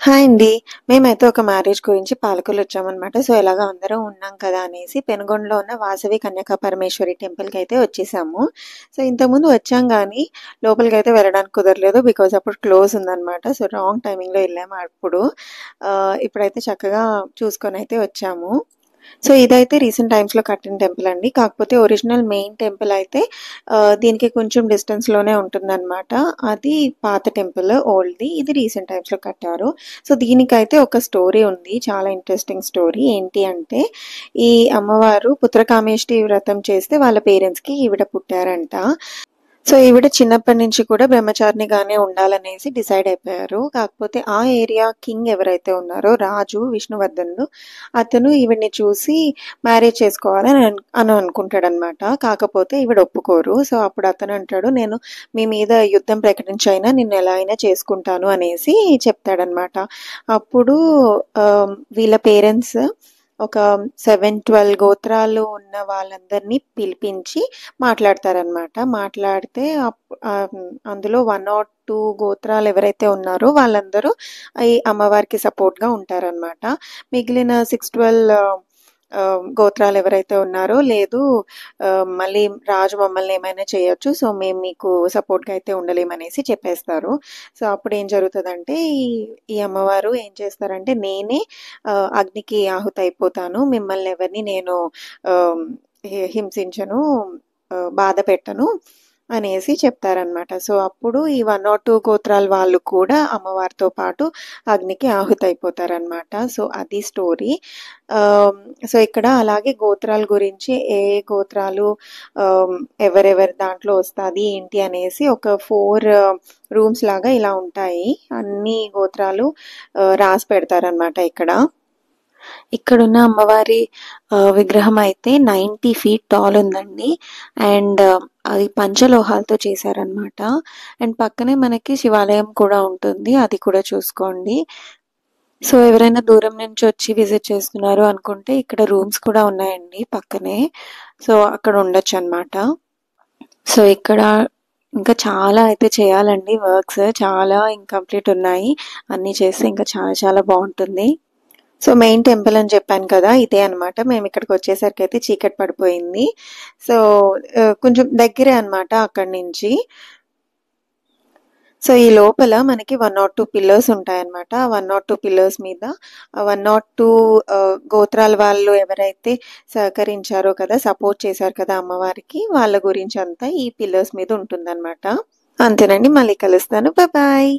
Hi అండి. మేమైతే ఒక మ్యారేజ్ గురించి పాలకొల్లు వచ్చామనమాట. సో, ఎలాగో అందరం ఉన్నాం కదా అనేసి పెనుగొండలో ఉన్న వాసవి కన్యకా పరమేశ్వరి టెంపుల్‌కైతే వచ్చేసాము. సో, ఇంతకుముందు వచ్చాం గానీ, లోపలికైతే వెళ్ళడానికి కుదరలేదు. బికాజ్ అప్పుడు క్లోజ్ ఉందనమాట. సో, రాంగ్ టైమింగ్‌లో ఎళ్ళాము అప్పుడు. ఇప్పుడైతే చక్కగా చూసుకొనైతే వచ్చాము. సో, ఇదైతే రీసెంట్ టైమ్స్‌లో కట్టిన టెంపుల్ అండి. కాకపోతే ఒరిజినల్ మెయిన్ టెంపుల్ అయితే దీనికి కొంచెం డిస్టెన్స్‌లోనే ఉంటుందనమాట. అది పాత టెంపుల్ ఓల్డ్‌ది. ఇది రీసెంట్ టైమ్స్‌లో కట్టారు. సో, దీనికైతే ఒక స్టోరీ ఉంది. చాలా ఇంట్రెస్టింగ్ స్టోరీ. ఏంటి అంటే, ఈ అమ్మవారు పుత్రకామేష్టి వ్రతం చేస్తే వాళ్ళ పేరెంట్స్‌కి ఈవిడ పుట్టారంట. సో, ఈవిడ చిన్నప్పటి నుంచి కూడా బ్రహ్మచారిణిగానే ఉండాలనేసి డిసైడ్ అయిపోయారు. కాకపోతే ఆ ఏరియా కింగ్ ఎవరైతే ఉన్నారో రాజు విష్ణువర్ధనుడు, అతను ఈవిడ్ని చూసి మ్యారేజ్ చేసుకోవాలని అనుకుంటాడనమాట. కాకపోతే ఈవిడ ఒప్పుకోరు. సో, అప్పుడు అతను అంటాడు, నేను మీ మీద యుద్ధం ప్రకటించైనా నిన్ను ఎలా అయినా చేసుకుంటాను అనేసి చెప్తాడనమాట. అప్పుడు వీళ్ళ పేరెంట్స్ ఒక 7, 12 గోత్రాలు ఉన్న వాళ్ళందరినీ పిలిపించి మాట్లాడతారనమాట. మాట్లాడితే అందులో 1 ఆర్ 2 గోత్రాలు ఎవరైతే ఉన్నారో వాళ్ళందరూ ఈ అమ్మవారికి సపోర్ట్‌గా ఉంటారనమాట. మిగిలిన 6, 12 గోత్రాలు ఎవరైతే ఉన్నారో లేదు, మళ్ళీ రాజు మమ్మల్ని ఏమైనా చేయొచ్చు. సో, మేము మీకు సపోర్ట్‌గా అయితే ఉండలేమనేసి చెప్పేస్తారు. సో, అప్పుడేం జరుగుతదంటే ఈ అమ్మవారు ఏం చేస్తారంటే, నేనే అగ్నికి ఆహుతయిపోతాను. మిమ్మల్ని ఎవరిని నేను ఆహ్, హింసించను, బాధ పెట్టను అనేసి చెప్తారనమాట. సో, అప్పుడు ఈ 1 ఆర్ 2 గోత్రాల వాళ్ళు కూడా అమ్మవారితో పాటు అగ్నికి ఆహుతయిపోతారనమాట. సో, అది స్టోరీ. సో, ఇక్కడ అలాగే గోత్రాల గురించి ఏ గోత్రాలు ఆహ్, ఎవరెవరి దాంట్లో వస్తాది ఏంటి అనేసి ఒక 4 రూమ్స్ లాగా ఇలా ఉంటాయి. అన్ని గోత్రాలు రాసి పెడతారనమాట ఇక్కడ. ఇక్కడున్న అమ్మవారి విగ్రహం అయితే 90 ఫీట్ టాల్ ఉందండి. అండ్ అది పంచలోహాలతో చేశారనమాట. అండ్ పక్కనే మనకి శివాలయం కూడా ఉంటుంది. అది కూడా చూసుకోండి. సో, ఎవరైనా దూరం నుంచి వచ్చి విజిట్ చేస్తున్నారు అనుకుంటే ఇక్కడ రూమ్స్ కూడా ఉన్నాయండి పక్కనే. సో, అక్కడ ఉండొచ్చనమాట. సో, ఇక్కడ ఇంకా చాలా అయితే చేయాలండి వర్క్స్. చాలా ఇంకంప్లీట్ ఉన్నాయి. అన్నీ చేస్తే ఇంకా చాలా చాలా బావుంటుంది. సో, మెయిన్ టెంపుల్ అని చెప్పాను కదా! ఇదే అనమాట. మేమిక్కడికొచ్చేసరికయితే చీకటి పడిపోయింది. సో, కొంచెం దగ్గరే అనమాట అక్కడి నుంచి. సో, ఈ లోపల మనకి 1 ఆర్ 2 పిల్లర్స్ ఉంటాయన్నమాట. ఆ 1 ఆర్ 2 పిల్లర్స్ మీద 1 ఆర్ 2 గోత్రాల వాళ్ళు ఎవరైతే సహకరించారో కదా! సపోర్ట్ చేశారు కదా అమ్మవారికి, వాళ్ళ గురించంతా ఈ పిల్లర్స్ మీద ఉంటుందన్నమాట. అంతేనండి. మళ్ళీ కలుస్తాను. బాయ్.